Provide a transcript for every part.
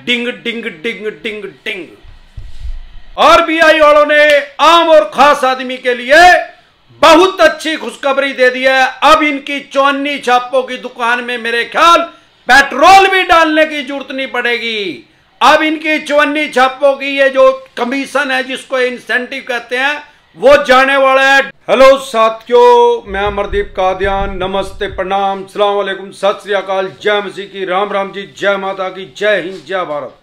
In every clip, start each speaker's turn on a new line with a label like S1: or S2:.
S1: डिंग डिंग डिंग डिंग डिंग। RBI वालों ने आम और खास आदमी के लिए बहुत अच्छी खुशखबरी दे दी है। अब इनकी चौन्नी छापों की दुकान में मेरे ख्याल पेट्रोल भी डालने की जरूरत नहीं पड़ेगी। अब इनकी चौन्नी छापों की ये जो कमीशन है, जिसको इंसेंटिव कहते हैं, वो जाने वाला है। हेलो साथियों, मैं अमरदीप कादियान। नमस्ते, प्रणाम, सलाम वालेकुम, सत श्री अकाल, जय मसीह की, राम राम जी, जय माता की, जय हिंद, जय भारत,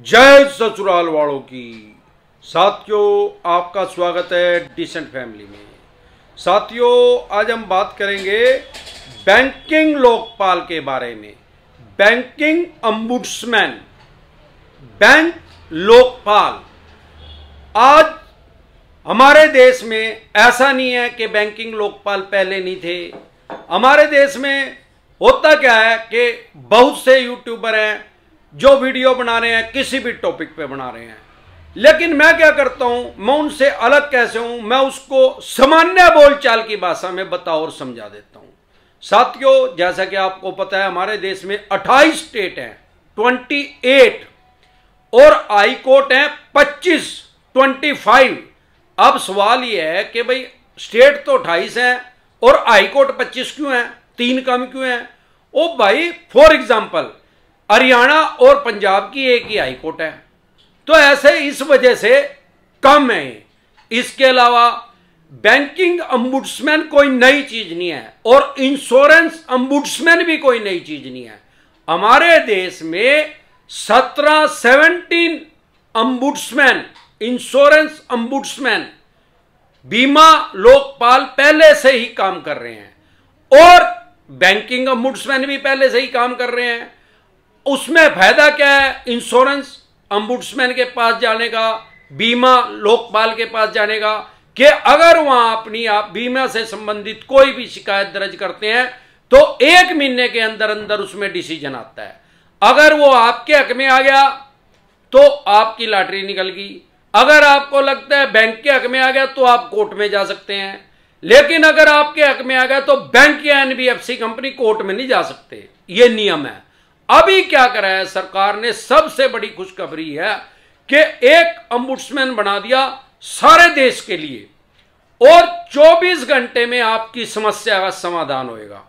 S1: जय ससुराल वालों की। साथियों, आपका स्वागत है डिसेंट फैमिली में। साथियों, आज हम बात करेंगे बैंकिंग लोकपाल के बारे में। Banking ombudsman, bank Lokpal. आज हमारे देश में ऐसा नहीं है कि बैंकिंग लोकपाल पहले नहीं थे। हमारे देश में होता क्या है कि बहुत से यूट्यूबर हैं जो वीडियो बना रहे हैं, किसी भी टॉपिक पे बना रहे हैं, लेकिन मैं क्या करता हूं, मैं उनसे अलग कैसे हूं, मैं उसको सामान्य बोलचाल की भाषा में बता और समझा देता हूं। साथियों, जैसा कि आपको पता है, हमारे देश में 28 स्टेट हैं, 28, और हाई कोर्ट हैं 25। अब सवाल यह है कि भाई स्टेट तो 28 हैं और हाई कोर्ट 25 क्यों है, 3 कम क्यों है? ओ भाई, फॉर एग्जांपल हरियाणा और पंजाब की एक ही हाई कोर्ट है, तो ऐसे इस वजह से कम है। इसके अलावा बैंकिंग अंबुड्समैन कोई नई चीज नहीं है और इंश्योरेंस अंबुड्समैन भी कोई नई चीज नहीं है। हमारे देश में 17 अंबुड्समैन, इंश्योरेंस अंबुड्समैन, बीमा लोकपाल पहले से ही काम कर रहे हैं और बैंकिंग अंबुड्समैन भी पहले से ही काम कर रहे हैं। उसमें फायदा क्या है इंश्योरेंस अंबुड्समैन के पास जाने का, बीमा लोकपाल के पास जाने का, कि अगर वहां अपनी आप बीमा से संबंधित कोई भी शिकायत दर्ज करते हैं तो 1 महीने के अंदर अंदर उसमें डिसीजन आता है। अगर वो आपके हक में आ गया तो आपकी लॉटरी निकल गई। अगर आपको लगता है बैंक के हक में आ गया तो आप कोर्ट में जा सकते हैं, लेकिन अगर आपके हक में आ गया तो बैंक या एनबीएफसी कंपनी कोर्ट में नहीं जा सकते। ये नियम है। अभी क्या करा है सरकार ने, सबसे बड़ी खुशखबरी है कि एक अंबुड्समैन बना दिया सारे देश के लिए और 24 घंटे में आपकी समस्या का समाधान होएगा।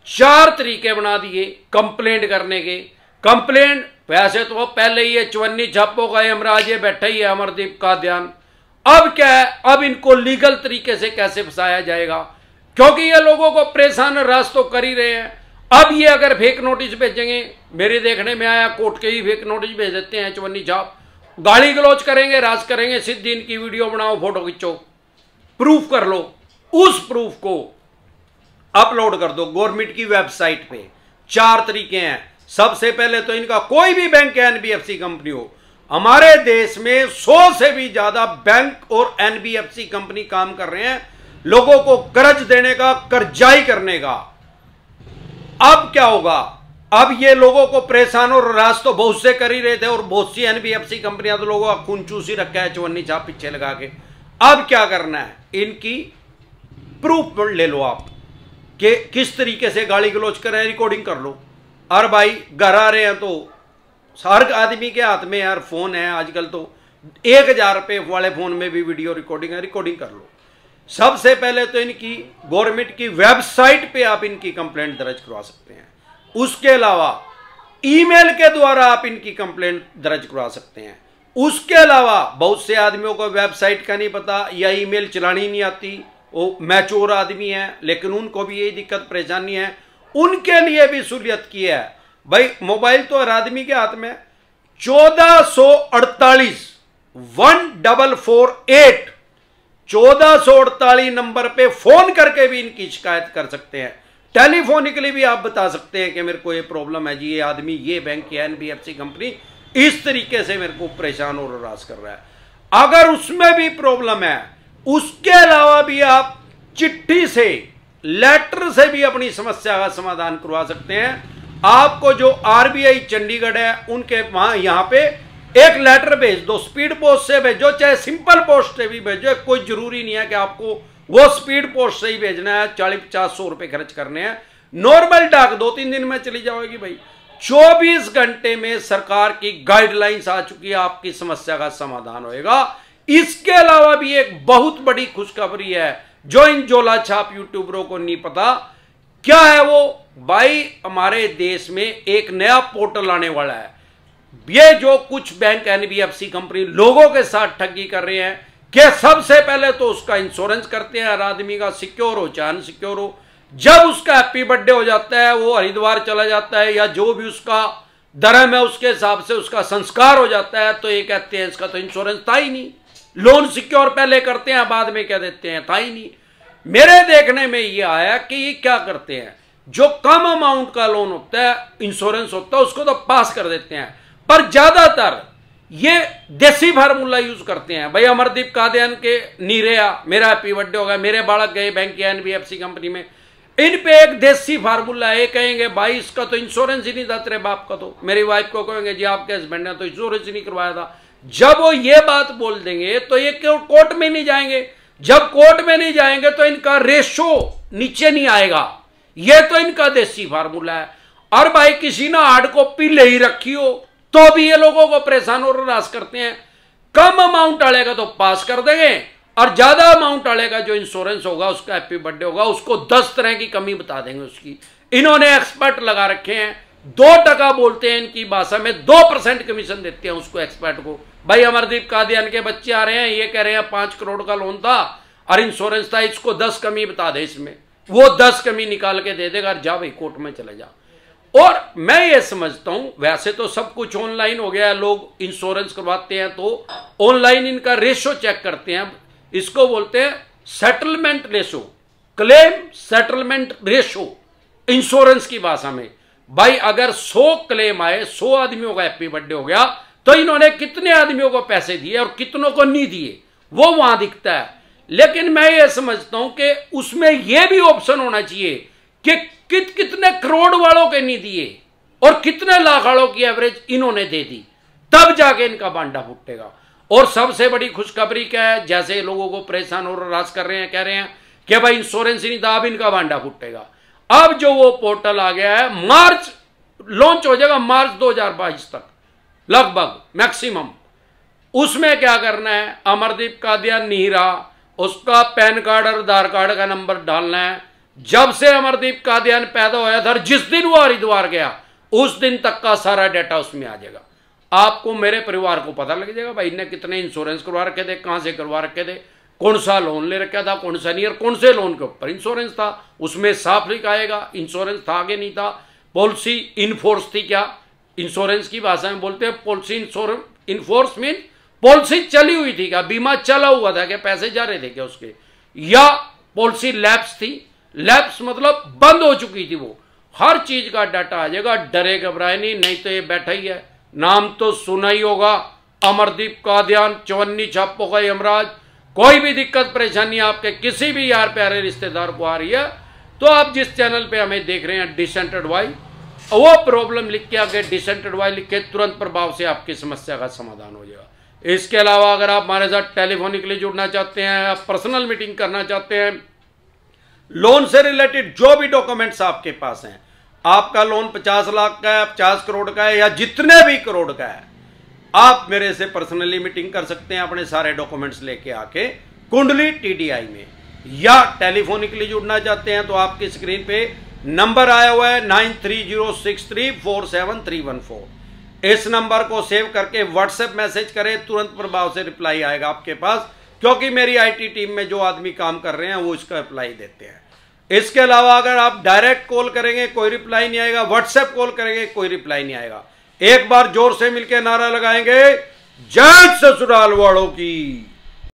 S1: 4 तरीके बना दिए कंप्लेंट करने के। कंप्लेंट वैसे तो पहले ही ये चवन्नी छापों का यमराज ये बैठा ही है अमरदीप कादियान। अब क्या है, अब इनको लीगल तरीके से कैसे फंसाया जाएगा, क्योंकि ये लोगों को परेशान रास तो कर ही रहे हैं। अब ये अगर फेक नोटिस भेजेंगे, मेरे देखने में आया कोर्ट के ही फेक नोटिस भेज देते हैं, चवन्नी छाप, गाली गलौज करेंगे, राज करेंगे, सीधी इनकी वीडियो बनाओ, फोटो खींचो, प्रूफ कर लो, उस प्रूफ को अपलोड कर दो गवर्नमेंट की वेबसाइट पे। 4 तरीके हैं। सबसे पहले तो इनका कोई भी बैंक या एनबीएफसी कंपनी हो, हमारे देश में 100 से भी ज्यादा बैंक और एनबीएफसी कंपनी काम कर रहे हैं लोगों को कर्ज देने का, कर्जाई करने का। अब क्या होगा, अब ये लोगों को परेशान और रास तो बहुत से कर ही रहे थे और बहुत सी एनबीएफसी कंपनियां तो लोगों का खून चूस ही रखा है चवन्नी छाप पीछे लगा के। अब क्या करना है, इनकी प्रूफ ले लो आप कि किस तरीके से गाली गलौज कर रहे हैं, रिकॉर्डिंग कर लो। और भाई घर आ रहे हैं तो हर आदमी के हाथ में यार फोन है आजकल, तो 1000 रुपये वाले फोन में भी वीडियो रिकॉर्डिंग है, रिकॉर्डिंग कर लो। सबसे पहले तो इनकी गवर्नमेंट की वेबसाइट पे आप इनकी कंप्लेंट दर्ज करवा सकते हैं। उसके अलावा ईमेल के द्वारा आप इनकी कंप्लेंट दर्ज करवा सकते हैं। उसके अलावा बहुत से आदमियों को वेबसाइट का नहीं पता या ईमेल चलानी नहीं आती, वो मैच्योर आदमी है, लेकिन उनको भी यही दिक्कत परेशानी है, उनके लिए भी सहूलियत की है। भाई मोबाइल तो हर आदमी के हाथ में, 1448 1448 1448 नंबर पे फोन करके भी इनकी शिकायत कर सकते हैं। टेलीफोनिकली भी आप बता सकते हैं कि मेरे को ये प्रॉब्लम है जी, ये आदमी, ये बैंक या एनबीएफसी कंपनी इस तरीके से मेरे को परेशान और हरास कर रहा है। अगर उसमें भी प्रॉब्लम है, उसके अलावा भी आप चिट्ठी से, लेटर से भी अपनी समस्या का समाधान करवा सकते हैं। आपको जो आरबीआई चंडीगढ़ है उनके वहां यहां पे एक लेटर भेज दो, स्पीड पोस्ट से भेजो, चाहे सिंपल पोस्ट से भी भेजो, कोई जरूरी नहीं है कि आपको वो स्पीड पोस्ट से ही भेजना है, 40-50-100 रुपए खर्च करने हैं। नॉर्मल डाक 2-3 दिन में चली जाएगी भाई। 24 घंटे में सरकार की गाइडलाइंस आ चुकी है, आपकी समस्या का समाधान होएगा। इसके अलावा भी एक बहुत बड़ी खुशखबरी है जो इन झोला छाप यूट्यूबरों को नहीं पता। क्या है वो भाई? हमारे देश में एक नया पोर्टल आने वाला है। ये जो कुछ बैंक एनबीएफसी कंपनी लोगों के साथ ठगी कर रहे हैं कि सबसे पहले तो उसका इंश्योरेंस करते हैं, हर आदमी का, सिक्योर हो चाहे अनसिक्योर हो। जब उसका हैप्पी बर्थडे हो जाता है, वो हरिद्वार चला जाता है या जो भी उसका धर्म है उसके हिसाब से उसका संस्कार हो जाता है, तो ये कहते हैं इसका तो इंश्योरेंस था ही नहीं। लोन सिक्योर पहले करते हैं, बाद में कह देते हैं था ही नहीं। मेरे देखने में ये आया कि ये क्या करते हैं, जो कम अमाउंट का लोन होता है, इंश्योरेंस होता है, उसको तो पास कर देते हैं, पर ज्यादातर ये देसी फार्मूला यूज करते हैं। भाई अमरदीप कादियान के नीरेया, मेरा हैप्पी बर्थडे होगा, मेरे बालक गए बैंक या एनबीएफसी कंपनी में, इन पे एक देसी फार्मूला है। कहेंगे भाई इसका तो इंश्योरेंस ही नहीं था तेरे बाप का, तो मेरी वाइफ को कहेंगे जी आपके हस्बैंड ने तो इंश्योरेंस ही नहीं करवाया था। जब वो ये बात बोल देंगे तो ये कोर्ट में नहीं जाएंगे। जब कोर्ट में नहीं जाएंगे तो इनका रेशो नीचे नहीं आएगा। ये तो इनका देसी फार्मूला है। और भाई किसी ने हार्ड कॉपी ले ही रखी हो तो भी ये लोगों को परेशान और हरास करते हैं। कम अमाउंट आएगा तो पास कर देंगे, और ज्यादा अमाउंट आएगा जो इंश्योरेंस होगा, उसका हैप्पी बर्थडे होगा, उसको 10 तरह की कमी बता देंगे उसकी। इन्होंने एक्सपर्ट लगा रखे हैं, 2% बोलते हैं इनकी भाषा में, 2% कमीशन देते हैं उसको, एक्सपर्ट को। भाई अमरदीप कादियान के बच्चे आ रहे हैं, ये कह रहे हैं 5 करोड़ का लोन था और इंश्योरेंस था, इसको 10 कमी बता दे इसमें, वो 10 कमी निकाल के दे देगा, जा भाई कोर्ट में चले जा। और मैं ये समझता हूं वैसे तो सब कुछ ऑनलाइन हो गया है, लोग इंश्योरेंस करवाते हैं तो ऑनलाइन इनका रेशो चेक करते हैं। इसको बोलते हैं settlement ratio, claim settlement ratio insurance की भाषा में। भाई अगर 100 क्लेम आए, 100 आदमियों का हैप्पी बर्थडे हो गया, तो इन्होंने कितने आदमियों को पैसे दिए और कितनों को नहीं दिए, वो वहां दिखता है। लेकिन मैं ये समझता हूं कि उसमें यह भी ऑप्शन होना चाहिए कि कितने करोड़ वालों के नहीं दिए और कितने लाख वालों की एवरेज इन्होंने दे दी, तब जाके इनका बांडा फूटेगा। और सबसे बड़ी खुशखबरी क्या है, जैसे लोगों को परेशान और हरास कर रहे हैं, कह रहे हैं कि भाई इंश्योरेंस ही नहीं था, अब इनका बांडा फूटेगा। अब जो वो पोर्टल आ गया है, मार्च लॉन्च हो जाएगा, मार्च 2022 तक लगभग मैक्सिमम। उसमें क्या करना है, अमरदीप कादियान नीरा, उसका पैन कार्ड और आधार कार्ड का नंबर डालना है। जब से अमरदीप कादियान पैदा हुआ था, जिस दिन वो हरिद्वार गया, उस दिन तक का सारा डाटा उसमें आ जाएगा। आपको, मेरे परिवार को पता लग जाएगा भाई इनने कितने इंश्योरेंस करवा रखे थे, कहां से करवा रखे थे, कौन सा लोन ले रखा था, कौन सा नहीं, और कौन से लोन के ऊपर इंश्योरेंस था। उसमें साफ लिखाएगा इंश्योरेंस था आगे नहीं था। पॉलिसी इनफोर्स थी क्या, इंश्योरेंस की भाषा में बोलते हैं पॉलिसी इनफोर्स मीन पॉलिसी चली हुई थी क्या, बीमा चला हुआ था क्या, पैसे जा रहे थे क्या उसके, या पॉलिसी लैप्स थी, लैप्स मतलब बंद हो चुकी थी। वो हर चीज का डाटा आ जाएगा, डरे घबराए नहीं तो ये बैठा ही है। नाम तो सुना ही होगा, अमरदीप कादियान, 54 छापों का यमराज। कोई भी दिक्कत परेशानी आपके किसी भी यार प्यारे रिश्तेदार को आ रही है, तो आप जिस चैनल पे हमें देख रहे हैं डिसेंट एडवाइस, वो प्रॉब्लम लिख के आगे डिसेंट एडवाइस लिख के तुरंत प्रभाव से आपकी समस्या का समाधान हो जाएगा। इसके अलावा अगर आप हमारे साथ टेलीफोनिकली जुड़ना चाहते हैं, आप पर्सनल मीटिंग करना चाहते हैं, लोन से रिलेटेड जो भी डॉक्यूमेंट्स आपके पास हैं, आपका लोन 50 लाख का है, 50 करोड़ का है, या जितने भी करोड़ का है, आप मेरे से पर्सनली मीटिंग कर सकते हैं अपने सारे डॉक्यूमेंट्स लेके आके कुंडली टीडीआई में। या टेलीफोनिकली जुड़ना चाहते हैं तो आपकी स्क्रीन पे नंबर आया हुआ है 9306347314। इस नंबर को सेव करके व्हाट्सएप मैसेज करें, तुरंत प्रभाव से रिप्लाई आएगा आपके पास, क्योंकि मेरी आईटी टीम में जो आदमी काम कर रहे हैं वो इसका रिप्लाई देते हैं। इसके अलावा अगर आप डायरेक्ट कॉल करेंगे कोई रिप्लाई नहीं आएगा, व्हाट्सएप कॉल करेंगे कोई रिप्लाई नहीं आएगा। एक बार जोर से मिलकर नारा लगाएंगे, जय ससुराल वालों की।